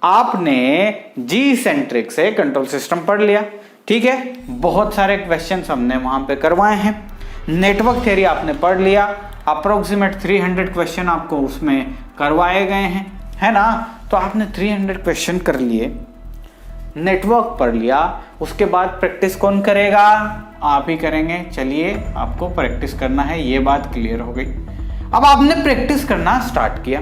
आपने जी सेंट्रिक से control system पढ़ लिया, ठीक है, बहुत सारे क्वेश्चंस हमने वहां पे करवाए हैं। नेटवर्क थ्योरी आपने पढ़ लिया, अप्रोक्सीमेट 300 क्वेश्चन आपको उसमें करवाए गए हैं, है ना। तो आपने 300 क्वेश्चन कर लिए, नेटवर्क पढ़ लिया, उसके बाद प्रैक्टिस कौन करेगा? आप ही करेंगे। चलिए, आपको प्रैक्टिस करना है, ये बात क्लियर हो गई। अब आपने प्रैक्टिस करना स्टार्ट किया।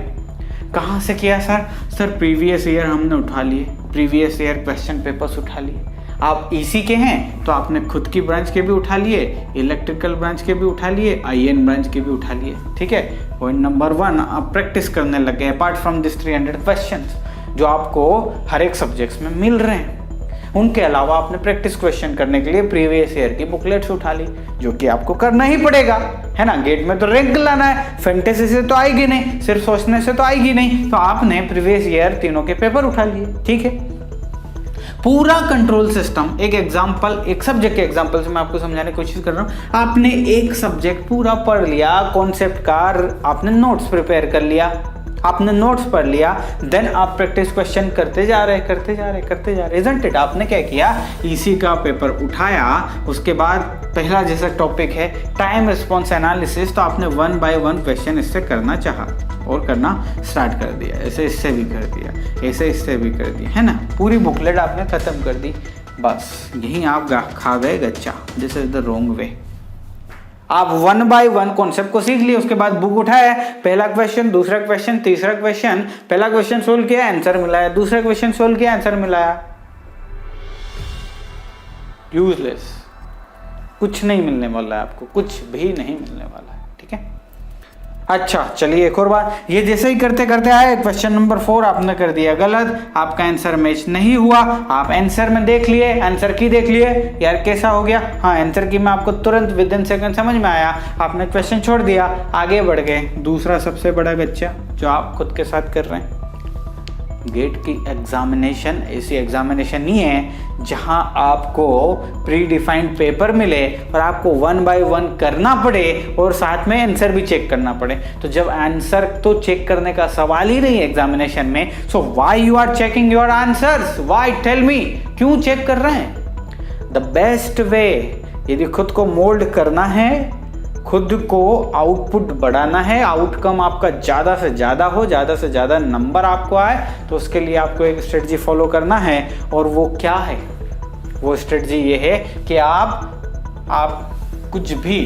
कहाँ से किया सर? सर प्रीवियस ईयर हमने उठा लिए, प्रीवियस ईयर क्वेश्चन पेपर्स उठा लिए। आप ईसी के हैं तो आपने खुद की ब्रांच के भी उठा लिए, इलेक्ट्रिकल ब्रांच के भी उठा लिए, आईएन ब्रांच के भी उठा लिए, ठीक है। पॉइंट नंबर 1, आप प्रैक्टिस करने लगे अपार्ट फ्रॉम दिस 300 क्वेश्चंस जो आपको हर एक सब्जेक्ट्स में मिल रहे हैं। उनके अलावा आपने प्रैक्टिस क्वेश्चन करने के लिए प्रीवियस ईयर की बुकलेट्स उठा ली, जो कि आपको करना ही पड़ेगा, है ना। गेट में तो रैंक लाना है, फैंटेसी से तो आएगी नहीं, सिर्फ सोचने से तो आएगी नहीं। तो आपने प्रीवियस ईयर तीनों के पेपर उठा लिए, ठीक है। पूरा कंट्रोल सिस्टम, एक एग्जांपल, एक सब्जेक्ट के एग्जांपल से मैं आपको समझाने की कोशिश कर रहा हूं। आपने एक सब्जेक्ट पूरा पढ़ लिया, कॉन्सेप्ट का आपने नोट्स प्रिपेयर कर लिया, आपने नोट्स पढ़ लिया, देन आप प्रैक्टिस क्वेश्चन करते जा रहे, इजंट इट। आपने क्या किया? ईसी का पेपर उठाया, उसके बाद पहला जैसा टॉपिक है टाइम रिस्पॉन्स एनालिसिस, तो आपने 1 बाय 1 क्वेश्चन इससे करना चाहा और करना स्टार्ट कर दिया। ऐसे इससे भी कर दिया, ऐसे इससे भी कर दिया, है ना। पूरी बुकलेट आपने खत्म कर दी, बस यही आप खा गए गच्चा। This is the wrong way. आप 1 बाय 1 कॉन्सेप्ट को सीख लिए, उसके बाद बुक उठाया, पहला क्वेश्चन, दूसरा क्वेश्चन, तीसरा क्वेश्चन, पहला क्वेश्चन सोल्व किया, आंसर मिलाया, दूसरा क्वेश्चन सोल्व किया, आंसर मिलाया। यूजलेस, कुछ नहीं मिलने वाला है आपको, कुछ भी नहीं मिलने वाला है, ठीक है। अच्छा, चलिए एक और बात, ये जैसे ही करते करते आए, क्वेश्चन नंबर 4 आपने कर दिया गलत, आपका आंसर मैच नहीं हुआ। आप आंसर में देख लिए, आंसर की देख लिए, यार कैसा हो गया, हाँ आंसर की में आपको तुरंत विद इन सेकंड समझ में आया, आपने क्वेश्चन छोड़ दिया, आगे बढ़ गए। दूसरा सबसे बड़ा गच्चा जो आप खुद के साथ कर रहे हैं, गेट की एग्जामिनेशन ऐसी एग्जामिनेशन नहीं है जहां आपको प्री डिफाइंड पेपर मिले और आपको 1 बाय 1 करना पड़े और साथ में आंसर भी चेक करना पड़े। तो जब आंसर तो चेक करने का सवाल ही नहीं है एग्जामिनेशन में, so why you are checking your answers? Why? Tell me, क्यों चेक कर रहे हैं? द बेस्ट वे, यदि खुद को मोल्ड करना है, खुद को आउटपुट बढ़ाना है, आउटकम आपका ज़्यादा से ज़्यादा हो, ज़्यादा से ज़्यादा नंबर आपको आए, तो उसके लिए आपको एक स्ट्रेटजी फॉलो करना है। और वो क्या है? वो स्ट्रेटजी ये है कि आप कुछ भी,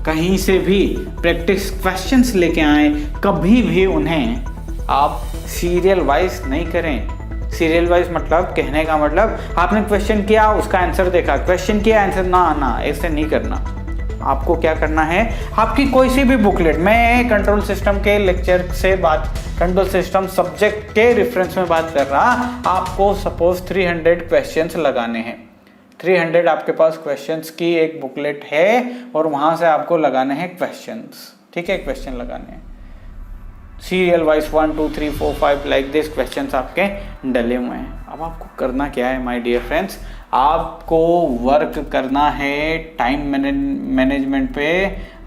कहीं से भी प्रैक्टिस क्वेश्चंस लेके आए, कभी भी उन्हें आप सीरियल वाइज नहीं करें। सीरियल वाइज मतलब, कहने का मतलब, आपने क्वेश्चन किया, उसका आंसर देखा, क्वेश्चन किया, आंसर ना, ऐसे नहीं करना। आपको क्या करना है, आपकी कोई सी भी बुकलेट, मैं कंट्रोल सिस्टम के लेक्चर से बात, कंट्रोल सिस्टम सब्जेक्ट के रेफरेंस में बात कर रहा, आपको सपोज 300 क्वेश्चंस लगाने हैं। 300 आपके पास क्वेश्चंस की एक बुकलेट है और वहां से आपको लगाने हैं क्वेश्चंस, ठीक है, क्वेश्चन लगाने हैं serial wise 1 2 3 4 5 like this questions आपके डले हुए हैं। अब आपको करना क्या है माय डियर फ्रेंड्स, आपको वर्क करना है टाइम मैनेजमेंट पे।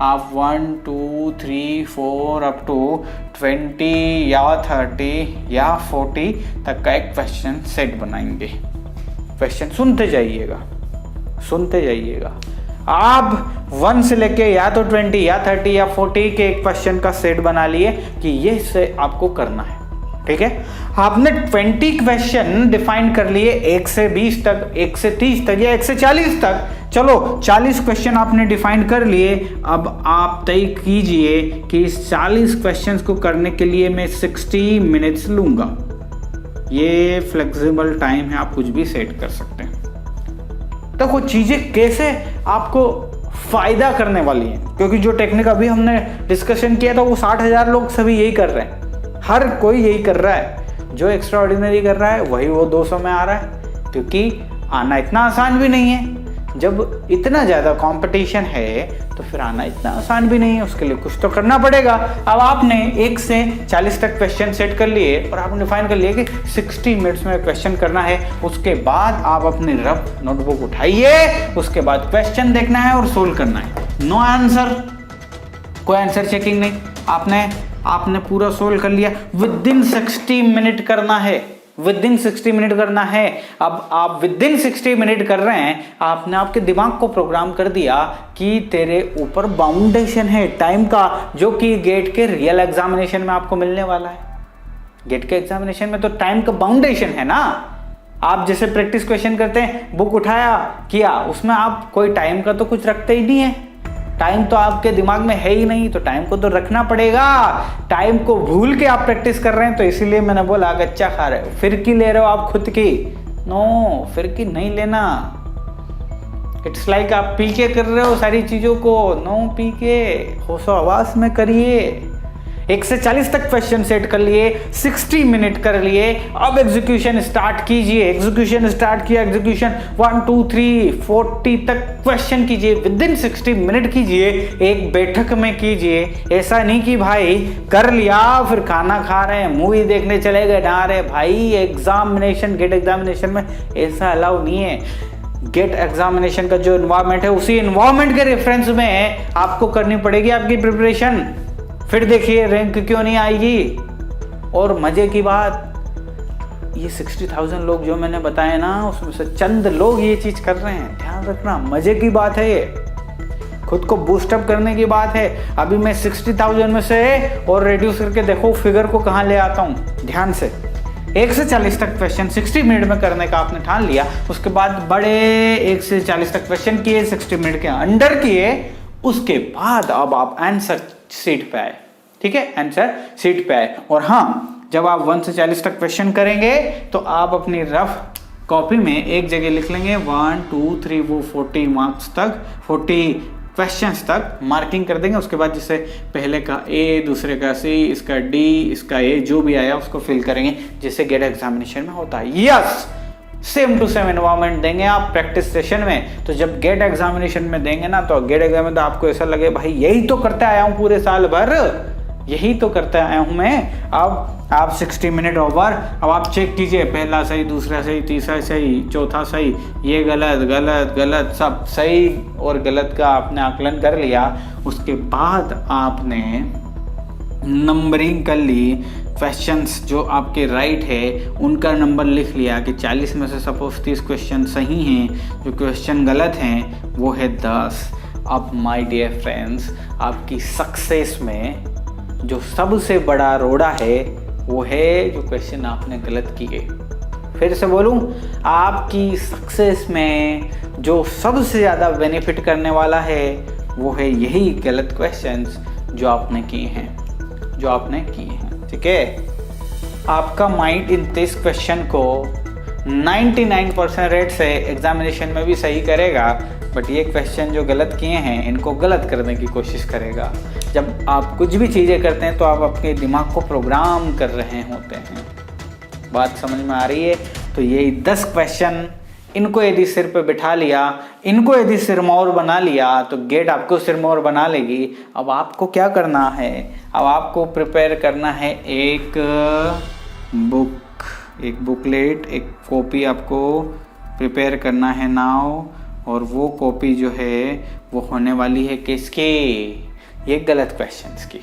आप 1 2 3 4 अप टू 20 या 30 या 40 तक का एक क्वेश्चन सेट बनाएंगे। क्वेश्चन सुनते जाइएगा, सुनते जाइएगा। आप 1 से लेके या तो 20 या 30 या 40 के एक क्वेश्चन का सेट बना लिए कि ये से आपको करना है, ठीक है। आपने 20 क्वेश्चन डिफाइन कर लिए, 1 से 20 तक, 1 से 30 तक या 1 से 40 तक, चलो 40 क्वेश्चन आपने डिफाइन कर लिए। अब आप तय कीजिए कि इस 40 क्वेश्चंस को करने के लिए मैं 60 मिनट्स लूंगा। ये फ्लेक्सिबल टाइम है, आप कुछ भी सेट कर सकते हैं। देखो चीजें कैसे आपको फायदा करने वाली हैं, क्योंकि जो टेक्निक अभी हमने डिस्कशन किया था वो 60,000 लोग सभी यही कर रहे हैं, हर कोई यही कर रहा है। जो एक्स्ट्रा ऑर्डिनरी कर रहा है वही वो 200 में आ रहा है, क्योंकि आना इतना आसान भी नहीं है। जब इतना ज़्यादा कंपटीशन है तो फिर आना इतना आसान भी नहीं है, उसके लिए कुछ तो करना पड़ेगा। अब आपने 1 से 40 तक क्वेश्चन सेट कर लिए और आपने डिफाइन कर लिया कि 60 मिनट्स में क्वेश्चन करना है। उसके बाद आप अपनी रफ नोटबुक उठाइए, उसके बाद क्वेश्चन देखना है और सोल्व करना है। नो आंसर, कोई आंसर चेकिंग नहीं, आपने पूरा सोल्व कर लिया। विद इन 60 मिनट करना है, विद इन 60 मिनट करना है। अब आप विद इन 60 मिनट कर रहे हैं, आपने आपके दिमाग को प्रोग्राम कर दिया कि तेरे ऊपर बाउंडेशन है टाइम का, जो कि गेट के रियल एग्जामिनेशन में आपको मिलने वाला है। गेट के एग्जामिनेशन में तो टाइम का बाउंडेशन है ना। आप जैसे प्रैक्टिस क्वेश्चन करते हैं, बुक उठाया किया, उसमें आप कोई टाइम का तो कुछ रखते ही नहीं है। टाइम तो आपके दिमाग में है ही नहीं, तो टाइम को तो रखना पड़ेगा। टाइम को भूल के आप प्रैक्टिस कर रहे हैं, तो इसीलिए मैंने बोला कच्चा खा रहे हो, फिरकी ले रहे हो आप खुद की। नो, फिरकी नहीं लेना। इट्स लाइक आप पी के कर रहे हो सारी चीजों को। नो, पी के होशो आवाज में करिए। 1 से 40 तक क्वेश्चन सेट कर लिए, 60 मिनट कर लिए। अब एग्जीक्यूशन स्टार्ट कीजिए। एग्जीक्यूशन स्टार्ट किया, एग्जीक्यूशन 1 2 3 40 तक क्वेश्चन कीजिए, विद इन 60 मिनट कीजिए, एक बैठक में कीजिए। ऐसा नहीं कि भाई कर लिया फिर खाना खा रहे हैं, मूवी देखने चले गए, ना रहे भाई। एग्जामिनेशन, गेट एग्जामिनेशन में ऐसा अलाउ नहीं है। गेट एग्जामिनेशन का जो एनवायरमेंट है, उसी एनवायरमेंट के रेफरेंस में आपको करनी पड़ेगी आपकी प्रिपरेशन। फिर देखिए रैंक क्यों नहीं आएगी। और मजे की बात, ये 60,000 लोग जो मैंने बताए ना, उसमें से चंद लोग ये चीज कर रहे हैं। ध्यान रखना, मजे की बात है, ये खुद को बूस्टअप करने की बात है। अभी मैं 60,000 में से और रिड्यूस करके देखो फिगर को कहाँ ले आता हूँ। ध्यान से 1 से 40 तक क्वेश्चन 60 मिनट में करने का आपने ठान लिया। उसके बाद बड़े 1 से 40 तक क्वेश्चन किए, 60 मिनट के अंडर किए। उसके बाद अब आप आंसर सीट पे आए। ठीक है, आंसर सीट पे आए। और हाँ, जब आप 1 से 40 तक क्वेश्चन करेंगे तो आप अपनी रफ कॉपी में एक जगह लिख लेंगे 1 2 3 वो 40 मार्क्स तक, 40 क्वेश्चंस तक मार्किंग कर देंगे। उसके बाद जिससे पहले का ए, दूसरे का सी, इसका डी, इसका ए, जो भी आया उसको फिल करेंगे, जैसे गेट एग्जामिनेशन में होता है। Yes, same to same environment देंगे आप प्रैक्टिस सेशन में। तो जब गेट एग्जामिनेशन में देंगे ना, तो गेट एग्जाम में तो आपको ऐसा लगे भाई यही तो करते आया हूँ पूरे साल भर, यही तो करते आया हूँ मैं। अब आप 60 मिनट ओवर, अब आप चेक कीजिए, पहला सही, दूसरा सही, तीसरा सही, चौथा सही, ये गलत गलत गलत, सब सही और गलत का आपने आकलन कर लिया। उसके बाद आपने नंबरिंग कर ली। क्वेश्चंस जो आपके राइट है उनका नंबर लिख लिया कि 40 में से सपोज 30 क्वेश्चन सही हैं, जो क्वेश्चन गलत हैं वो है 10। अब माय डियर फ्रेंड्स, आपकी सक्सेस में जो सबसे बड़ा रोड़ा है वो है जो क्वेश्चन आपने गलत किए। फिर से बोलूं, आपकी सक्सेस में जो सबसे ज़्यादा बेनिफिट करने वाला है वो है यही गलत क्वेश्चंस जो आपने किए हैं, जो आपने किए हैं। ठीक है, आपका माइंड इन 30 क्वेश्चन को 99% रेट से एग्जामिनेशन में भी सही करेगा, बट ये क्वेश्चन जो गलत किए हैं इनको गलत करने की कोशिश करेगा। जब आप कुछ भी चीज़ें करते हैं तो आप अपने दिमाग को प्रोग्राम कर रहे होते हैं। बात समझ में आ रही है? तो यही 10 क्वेश्चन, इनको यदि सिर पे बिठा लिया, इनको यदि सिरमौर बना लिया, तो गेट आपको सिरमौर बना लेगी। अब आपको क्या करना है? अब आपको प्रिपेयर करना है एक बुक, एक बुकलेट, एक कॉपी आपको प्रिपेयर करना है नाउ। और वो कॉपी जो है वो होने वाली है किसकी? ये गलत क्वेश्चंस की।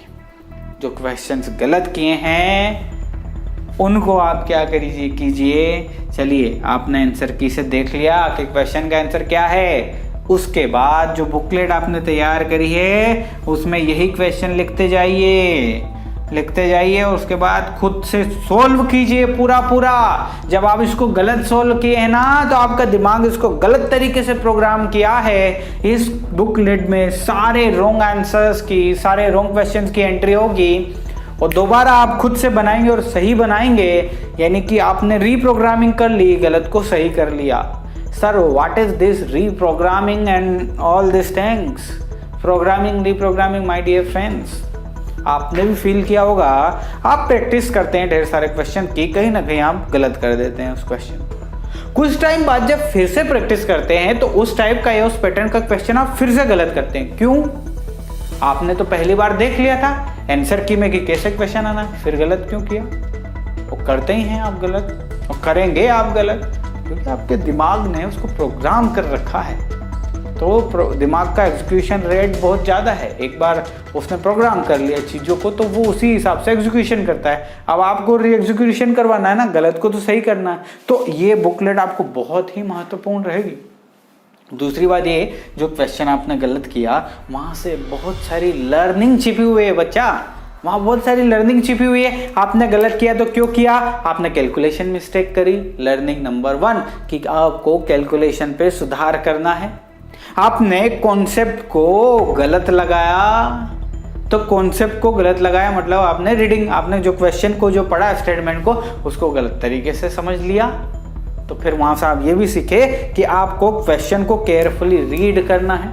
जो क्वेश्चंस गलत किए हैं उनको आप क्या कीजिए। चलिए, आपने आंसर की से देख लिया कि क्वेश्चन का आंसर क्या है। उसके बाद जो बुकलेट आपने तैयार करी है उसमें यही क्वेश्चन लिखते जाइए। उसके बाद खुद से सोल्व कीजिए पूरा। जब आप इसको गलत सोल्व किए हैं ना, तो आपका दिमाग इसको गलत तरीके से प्रोग्राम किया है। इस बुकलेट में सारे रॉन्ग आंसर्स की, सारे रॉन्ग क्वेश्चंस की एंट्री होगी और दोबारा आप खुद से बनाएंगे और सही बनाएंगे। यानी कि आपने रीप्रोग्रामिंग कर ली, गलत को सही कर लिया। Sir, what is this reprogramming and all this things? Programming, reprogramming, my dear friends, आपने भी फील किया होगा। आप प्रैक्टिस करते हैं ढेर सारे क्वेश्चन की, कहीं ना कहीं आप गलत कर देते हैं उस क्वेश्चन। कुछ टाइम बाद जब फिर से प्रैक्टिस करते हैं तो उस टाइप का या उस पैटर्न का क्वेश्चन आप फिर से गलत करते हैं। क्यों? आपने तो पहली बार देख लिया था आंसर की में कि कैसे क्वेश्चन आना, फिर गलत क्यों किया? वो करते ही हैं आप गलत और करेंगे आप गलत, क्योंकि आपके दिमाग ने उसको प्रोग्राम कर रखा है। तो दिमाग का एग्जीक्यूशन रेट बहुत ज़्यादा है। एक बार उसने प्रोग्राम कर लिया चीज़ों को तो वो उसी हिसाब से एग्जीक्यूशन करता है। अब आपको री एग्जीक्यूशन करवाना है ना, गलत को तो सही करना है, तो ये बुकलेट आपको बहुत ही महत्वपूर्ण रहेगी। दूसरी बात ये, जो क्वेश्चन आपने गलत किया वहाँ से बहुत सारी लर्निंग छिपी हुई है बच्चा, वहाँ बहुत सारी लर्निंग छिपी हुई है। आपने गलत किया तो क्यों किया? आपने कैलकुलेशन मिस्टेक करी। लर्निंग नंबर 1 कि आपको कैलकुलेशन पे सुधार करना है। आपने कॉन्सेप्ट को गलत लगाया, तो कॉन्सेप्ट को गलत लगाया मतलब आपने रीडिंग, आपने जो क्वेश्चन को जो पढ़ा स्टेटमेंट को उसको गलत तरीके से समझ लिया। तो फिर वहां से आप ये भी सीखे कि आपको क्वेश्चन को केयरफुली रीड करना है।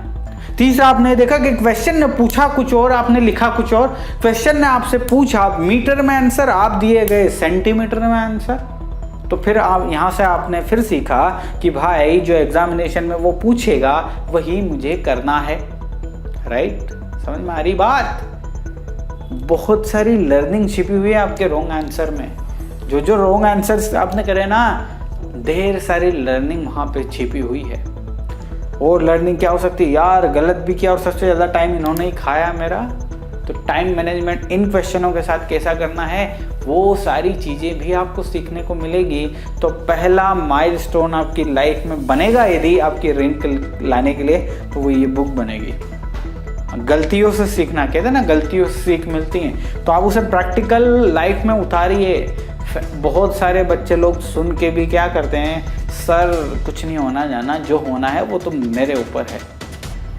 तीसरा, आपने देखा कि क्वेश्चन ने पूछा कुछ और, आपने लिखा कुछ और। क्वेश्चन ने आपसे पूछा मीटर में आंसर, आप दिए गए सेंटीमीटर में आंसर। तो फिर आप यहाँ से आपने फिर सीखा कि भाई जो एग्जामिनेशन में वो पूछेगा वही मुझे करना है। राइट, समझ में आ रही बात? बहुत सारी लर्निंग छिपी हुई है आपके रॉन्ग आंसर में। जो जो रॉन्ग आंसर आपने करे ना, ढेर सारी लर्निंग वहाँ पे छिपी हुई है। और लर्निंग क्या हो सकती है यार? गलत भी किया और सबसे ज़्यादा टाइम इन्होंने ही खाया मेरा। तो टाइम मैनेजमेंट इन क्वेश्चनों के साथ कैसा करना है, वो सारी चीज़ें भी आपको सीखने को मिलेगी। तो पहला माइलस्टोन आपकी लाइफ में बनेगा यदि आपकी रैंक लाने के लिए, तो वो ये बुक बनेगी। गलतियों से सीखना, कहते हैं ना गलतियों से सीख मिलती है, तो आप उसे प्रैक्टिकल लाइफ में उतारिए। बहुत सारे बच्चे लोग सुन के भी क्या करते हैं, सर कुछ नहीं होना जाना, जो होना है वो तो मेरे ऊपर है,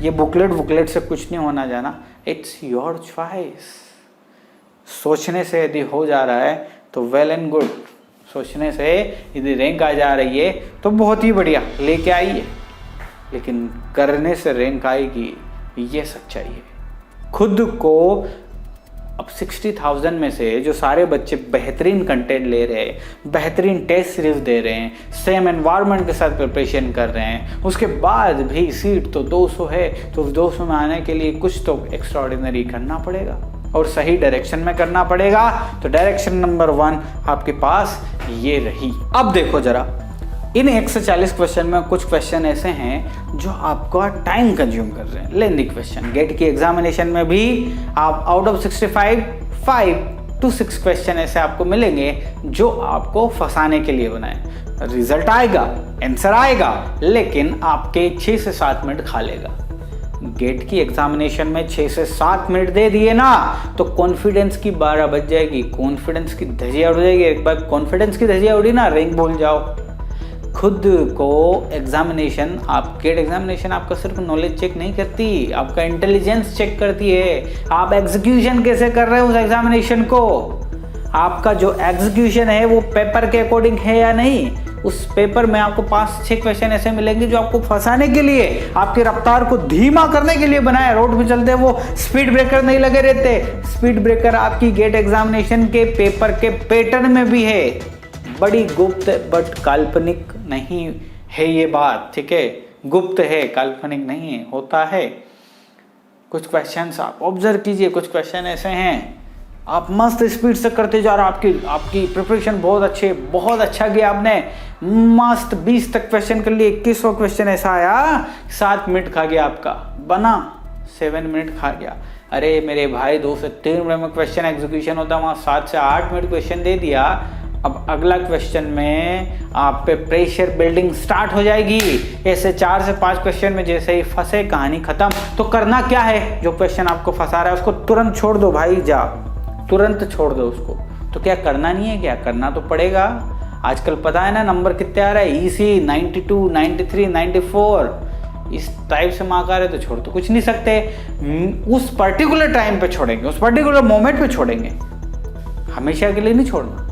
ये बुकलेट से कुछ नहीं होना जाना। It's your choice. सोचने से यदि हो जा रहा है तो वेल एंड गुड, सोचने से यदि रैंक आ जा रही है तो बहुत ही बढ़िया, लेके आइए। लेकिन करने से रैंक आएगी, ये सच्चाई है। खुद को अब 60,000 में से जो सारे बच्चे बेहतरीन कंटेंट ले रहे हैं, बेहतरीन टेस्ट सीरीज दे रहे हैं, सेम एनवायरनमेंट के साथ प्रिपरेशन कर रहे हैं, उसके बाद भी सीट तो 200 है, तो 200 में आने के लिए कुछ तो एक्स्ट्राऑर्डिनरी करना पड़ेगा और सही डायरेक्शन में करना पड़ेगा। तो डायरेक्शन नंबर 1 आपके पास ये रही। अब देखो जरा, इन 140 क्वेश्चन में कुछ क्वेश्चन ऐसे हैं जो आपका टाइम कंज्यूम कर रहे हैं, लेंथी क्वेश्चन। गेट की एग्जामिनेशन में भी आप आउट ऑफ 65 5 to 6 क्वेश्चन ऐसे आपको मिलेंगे जो आपको फंसाने के लिए बनाए। रिजल्ट आएगा, आंसर आएगा, लेकिन आपके 6 से 7 मिनट खा लेगा। गेट की एग्जामिनेशन में 6 से 7 मिनट दे दिए ना, तो कॉन्फिडेंस की 12 बज जाएगी, कॉन्फिडेंस की धजिया उड़ जाएगी। एक बार कॉन्फिडेंस की धजिया उड़ी ना, रैंक भूल जाओ। खुद को एग्जामिनेशन, आप गेट एग्जामिनेशन आपका सिर्फ नॉलेज चेक नहीं करती, आपका इंटेलिजेंस चेक करती है। आप एग्जीक्यूशन कैसे कर रहे हो उस एग्जामिनेशन को, आपका जो एग्जीक्यूशन है वो पेपर के अकॉर्डिंग है या नहीं। उस पेपर में आपको 5-6 क्वेश्चन ऐसे मिलेंगे जो आपको फंसाने के लिए, आपकी रफ्तार को धीमा करने के लिए बनाए। रोड पे चलते वो स्पीड ब्रेकर नहीं लगे रहते। स्पीड ब्रेकर आपकी गेट एग्जामिनेशन के पेपर के पैटर्न में भी है। बड़ी गुप्त बट काल्पनिक नहीं है ये बात, ठीक है? गुप्त है, काल्पनिक नहीं है, होता है। कुछ क्वेश्चंस आप ऑब्जर्व कीजिए, कुछ क्वेश्चन ऐसे हैं आप मस्त स्पीड से करते जा रहे हो, आपकी प्रिपरेशन बहुत अच्छा किया आपने, मस्त 20 तक क्वेश्चन कर लिए, 21वां क्वेश्चन ऐसा आया 7 मिनट खा गया आपका, बना 7 मिनट खा गया। अरे मेरे भाई 2 से 3 मिनट में क्वेश्चन एग्जीक्यूशन होता, वहाँ 7 से 8 मिनट क्वेश्चन दे दिया। अब अगला क्वेश्चन में आप पे प्रेशर बिल्डिंग स्टार्ट हो जाएगी। ऐसे 4 से 5 क्वेश्चन में जैसे ही फंसे, कहानी खत्म। तो करना क्या है, जो क्वेश्चन आपको फंसा रहा है उसको तुरंत छोड़ दो भाई, जा तुरंत छोड़ दो उसको। तो क्या करना नहीं है, क्या करना तो पड़ेगा। आजकल पता है ना नंबर कितने आ रहा है, EC 92, 93, 94, इस टाइप से मार्क आ रहे, तो छोड़ तो कुछ नहीं सकते। उस पर्टिकुलर टाइम पे छोड़ेंगे, उस पर्टिकुलर मोमेंट पे छोड़ेंगे, हमेशा के लिए नहीं छोड़ना।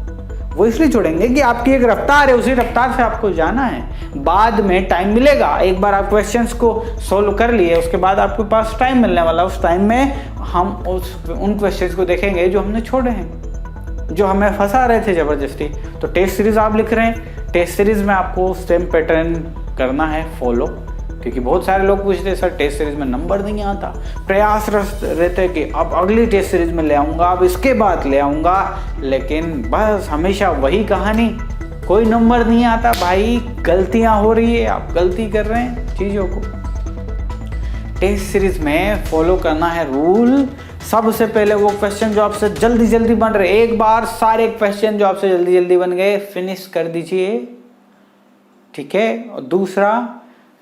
वो इसलिए छोड़ेंगे कि आपकी एक रफ्तार है, उसी रफ्तार से आपको जाना है। बाद में टाइम मिलेगा, एक बार आप क्वेश्चंस को सोल्व कर लिए, उसके बाद आपके पास टाइम मिलने वाला। उस टाइम में हम उन क्वेश्चंस को देखेंगे जो हमने छोड़े हैं, जो हमें फंसा रहे थे ज़बरदस्ती। तो टेस्ट सीरीज आप लिख रहे हैं, टेस्ट सीरीज में आपको सेम पैटर्न करना है फॉलो, क्योंकि बहुत सारे लोग पूछते हैं सर टेस्ट सीरीज में नंबर नहीं आता। प्रयास रहते कि अब अगली टेस्ट सीरीज में ले आऊँगा, अब इसके बाद ले आऊँगा, लेकिन बस हमेशा वही कहानी, कोई नंबर नहीं आता भाई। गलतियाँ हो रही है, आप गलती कर रहे हैं चीज़ों को। टेस्ट सीरीज में फॉलो करना है रूल। सबसे पहले वो क्वेश्चन जो आपसे जल्दी जल्दी बन रहे, एक बार सारे क्वेश्चन जो आपसे जल्दी जल्दी बन गए फिनिश कर दीजिए, ठीक है। और दूसरा,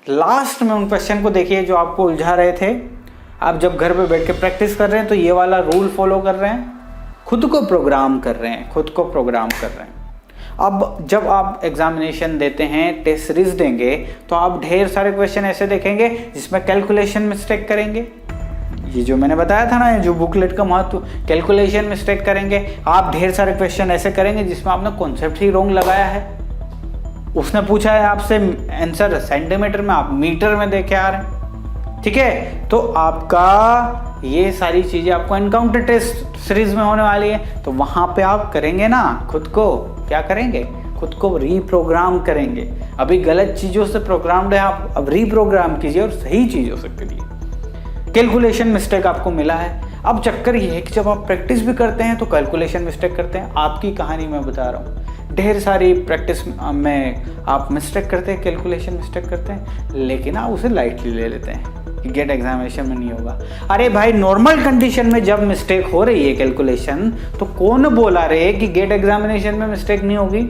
लास्ट में उन क्वेश्चन को देखिए जो आपको उलझा रहे थे। आप जब घर पे बैठ के प्रैक्टिस कर रहे हैं तो ये वाला रूल फॉलो कर रहे हैं, खुद को प्रोग्राम कर रहे हैं, खुद को प्रोग्राम कर रहे हैं। अब जब आप एग्जामिनेशन देते हैं, टेस्ट सीरीज देंगे, तो आप ढेर सारे क्वेश्चन ऐसे देखेंगे जिसमें कैलकुलेशन मिस्टेक करेंगे। ये जो मैंने बताया था ना, जो बुकलेट का महत्व, कैलकुलेशन मिस्टेक करेंगे। आप ढेर सारे क्वेश्चन ऐसे करेंगे जिसमें आपने कॉन्सेप्ट ही रॉन्ग लगाया है। उसने पूछा है आपसे आंसर सेंटीमीटर में, आप मीटर में देके आ रहे हैं, ठीक है। तो आपका ये सारी चीजें आपको एनकाउंटर टेस्ट सीरीज में होने वाली है, तो वहां पे आप करेंगे ना, खुद को क्या करेंगे, खुद को रीप्रोग्राम करेंगे। अभी गलत चीजों से प्रोग्राम्ड है आप, अब रीप्रोग्राम कीजिए और सही चीजों से करिए। कैलकुलेशन मिस्टेक आपको मिला है। अब चक्कर ये है कि जब आप प्रैक्टिस भी करते हैं तो कैलकुलेशन मिस्टेक करते हैं। आपकी कहानी मैं बता रहा हूँ, ढेर सारी प्रैक्टिस में आप मिस्टेक करते हैं, कैलकुलेशन मिस्टेक करते हैं, लेकिन आप उसे लाइटली ले लेते हैं कि गेट एग्जामिनेशन में नहीं होगा। अरे भाई, नॉर्मल कंडीशन में जब मिस्टेक हो रही है कैलकुलेशन, तो कौन बोला रे कि गेट एग्जामिनेशन में मिस्टेक नहीं होगी?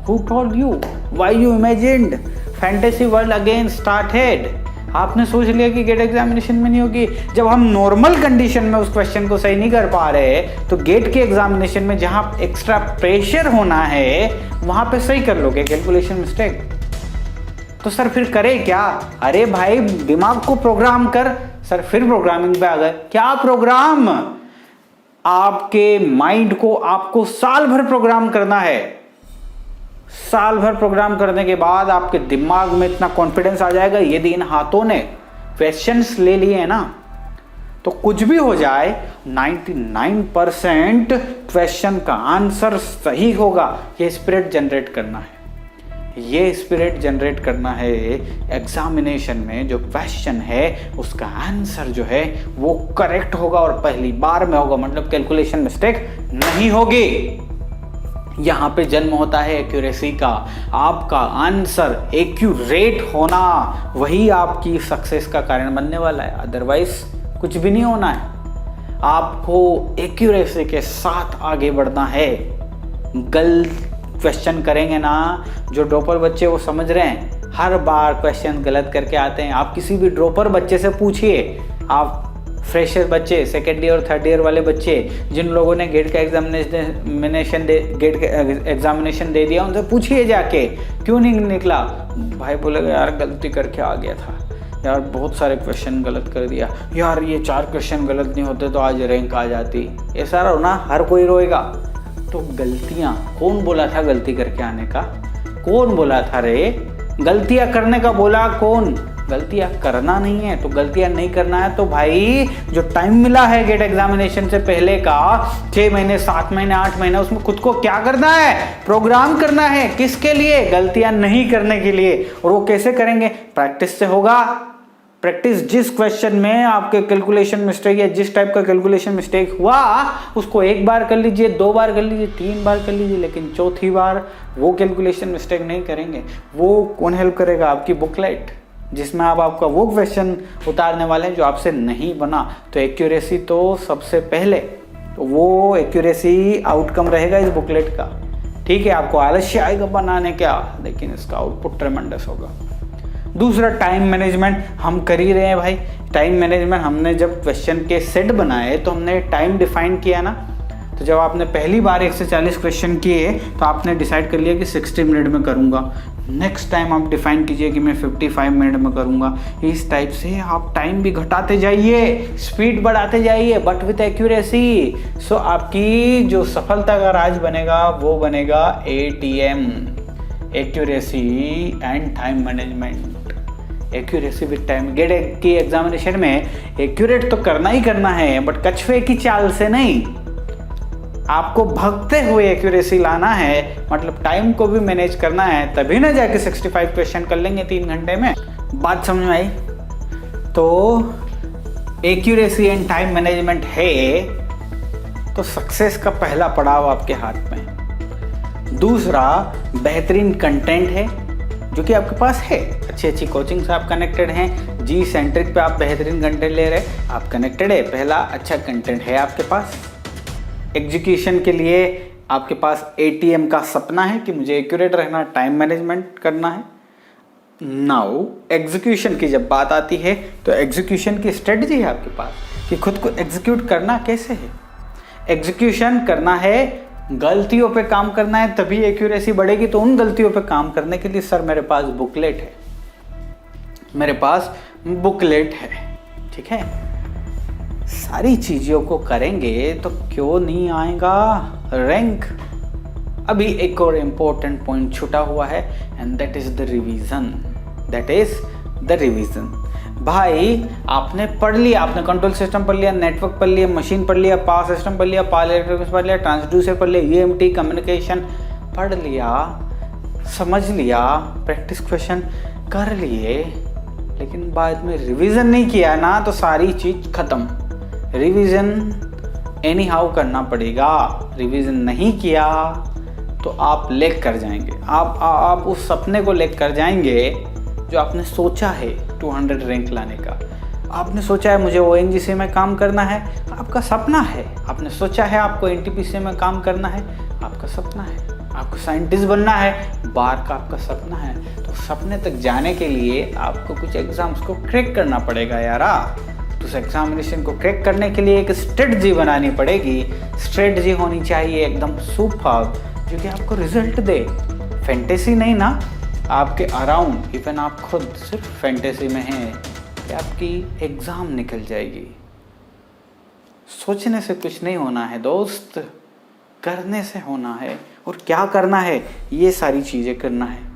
Who told you? Why you imagined? Fantasy world again started. आपने सोच लिया कि गेट एग्जामिनेशन में नहीं होगी। जब हम नॉर्मल कंडीशन में उस क्वेश्चन को सही नहीं कर पा रहे, तो गेट के एग्जामिनेशन में जहां एक्स्ट्रा प्रेशर होना है वहां पे सही कर लोगे कैलकुलेशन मिस्टेक। तो सर फिर करे क्या? अरे भाई, दिमाग को प्रोग्राम कर। सर फिर प्रोग्रामिंग पे आ गए। क्या प्रोग्राम? आपके माइंड को आपको साल भर प्रोग्राम करना है। साल भर प्रोग्राम करने के बाद आपके दिमाग में इतना कॉन्फिडेंस आ जाएगा, यदि इन हाथों ने क्वेश्चंस ले लिए हैं ना, तो कुछ भी हो जाए 99% क्वेश्चन का आंसर सही होगा। ये स्पिरिट जनरेट करना है, ये स्पिरिट जनरेट करना है। एग्जामिनेशन में जो क्वेश्चन है उसका आंसर जो है वो करेक्ट होगा और पहली बार में होगा, मतलब कैलकुलेशन मिस्टेक नहीं होगी। यहां पे जन्म होता है एक्यूरेसी का। आपका आंसर एक्यूरेट होना वही आपकी सक्सेस का कारण बनने वाला है, अदरवाइज कुछ भी नहीं होना है। आपको एक्यूरेसी के साथ आगे बढ़ना है। गलत क्वेश्चन करेंगे ना, जो ड्रॉपर बच्चे वो समझ रहे हैं, हर बार क्वेश्चन गलत करके आते हैं। आप किसी भी ड्रॉपर बच्चे से पूछिए, आप फ्रेशर बच्चे, सेकेंड ईयर और थर्ड ईयर वाले बच्चे जिन लोगों ने गेट का एग्जामिनेशन दे दिया, उनसे पूछिए जाके क्यों नहीं निकला। भाई बोलेगा यार गलती करके आ गया था, यार बहुत सारे क्वेश्चन गलत कर दिया, यार ये 4 क्वेश्चन गलत नहीं होते तो आज रैंक आ जाती। ये सारा रोना हर कोई रोएगा। तो गलतियां, कौन बोला था गलती करके आने का? कौन बोला था रे? गलतियां करने का बोला कौन? गलतियां करना नहीं है। तो गलतियां नहीं करना है तो भाई जो टाइम मिला है गेट एग्जामिनेशन से पहले का 6 महीने, 7 महीने, 8 महीने, उसमें खुद को क्या करना है? प्रोग्राम करना है। किसके लिए? गलतियां नहीं करने के लिए। और वो कैसे करेंगे? प्रैक्टिस से होगा। प्रैक्टिस, जिस क्वेश्चन में आपके कैलकुलेशन मिस्टेक या जिस टाइप का कैलकुलेशन मिस्टेक हुआ उसको 1 बार कर लीजिए, 2 बार कर लीजिए, 3 बार कर लीजिए, लेकिन चौथी बार वो कैलकुलेशन मिस्टेक नहीं करेंगे। वो कौन हेल्प करेगा? आपकी बुकलेट, जिसमें आप आपका वो क्वेश्चन उतारने वाले हैं जो आपसे नहीं बना। तो एक्यूरेसी तो सबसे पहले, तो वो एक्यूरेसी आउटकम रहेगा इस बुकलेट का। ठीक है, आपको आलस्य आएगा बनाने का, लेकिन इसका आउटपुट ट्रेमेंडस होगा। दूसरा, टाइम मैनेजमेंट हम कर ही रहे हैं भाई। टाइम मैनेजमेंट, हमने जब क्वेश्चन के सेट बनाए तो हमने टाइम डिफाइन किया ना। तो जब आपने पहली बार 1 से 40 क्वेश्चन किए तो आपने डिसाइड कर लिया कि 60 मिनट में करूँगा। नेक्स्ट टाइम आप डिफाइन कीजिए कि मैं 55 मिनट में करूँगा। इस टाइप से आप टाइम भी घटाते जाइए, स्पीड बढ़ाते जाइए, बट विथ एक्यूरेसी। सो आपकी जो सफलता का राज बनेगा वो बनेगा ATM, accuracy and time management. Accuracy with time. GATE की एग्जामिनेशन में एक्यूरेट तो करना ही करना है, बट कछुए की चाल से नहीं। आपको भागते हुए एक्यूरेसी लाना है, मतलब टाइम को भी मैनेज करना है, तभी ना जाके 65 क्वेश्चन कर लेंगे 3 घंटे में। बात समझ में आई? तो एक्यूरेसी एंड टाइम मैनेजमेंट है तो सक्सेस का पहला पड़ाव आपके हाथ में। दूसरा, बेहतरीन कंटेंट है, जो कि आपके पास है। अच्छी अच्छी कोचिंग से आप कनेक्टेड हैं, जी सेंट्रिक पे आप बेहतरीन कंटेंट ले रहे हैं, आप कनेक्टेड है, पहला अच्छा कंटेंट है आपके पास। एग्जीक्यूशन के लिए आपके पास ATM का सपना है कि मुझे एक्यूरेट रहना, टाइम मैनेजमेंट करना है। नाउ एग्जीक्यूशन की जब बात आती है तो एग्जीक्यूशन की स्ट्रेटजी है आपके पास कि खुद को एग्जीक्यूट करना कैसे है। एग्जीक्यूशन करना है, गलतियों पे काम करना है, तभी एक्यूरेसी बढ़ेगी। तो उन गलतियों पे काम करने के लिए सर मेरे पास बुकलेट है, मेरे पास बुकलेट है, ठीक है। सारी चीजों को करेंगे तो क्यों नहीं आएगा रैंक। अभी एक और इम्पोर्टेंट पॉइंट छूटा हुआ है and that is the revision, that is the revision. भाई आपने पढ़ लिया, आपने कंट्रोल सिस्टम पढ़ लिया, नेटवर्क पढ़ लिया, मशीन पढ़ लिया, पावर सिस्टम पढ़ लिया, पावर इलेक्ट्रॉनिक्स पढ़ लिया, ट्रांसड्यूसर पढ़ लिया, EMT कम्युनिकेशन पढ़ लिया, समझ लिया, प्रैक्टिस क्वेश्चन कर लिए, लेकिन बाद में रिवीजन नहीं किया ना तो सारी चीज खत्म। रिवीजन एनी हाउ करना पड़ेगा। रिवीजन नहीं किया तो आप लेक कर जाएंगे, आप उस सपने को लेक कर जाएंगे जो आपने सोचा है 200 रैंक लाने का। आपने सोचा है मुझे ONGC में काम करना है, आपका सपना है। आपने सोचा है आपको NTPC में काम करना है, आपका सपना है। आपको साइंटिस्ट बनना है, बार का आपका सपना है। तो सपने तक जाने के लिए आपको कुछ एग्जाम्स को क्रैक करना पड़ेगा यारा। तो उस एग्जामिनेशन को क्रैक करने के लिए एक स्ट्रेटजी बनानी पड़ेगी। स्ट्रेटजी होनी चाहिए एकदम सुपर, जो कि आपको रिजल्ट दे। फैंटेसी नहीं ना, आपके अराउंड, इवन आप खुद सिर्फ फैंटेसी में हैं कि आपकी एग्ज़ाम निकल जाएगी। सोचने से कुछ नहीं होना है दोस्त, करने से होना है। और क्या करना है, ये सारी चीज़ें करना है।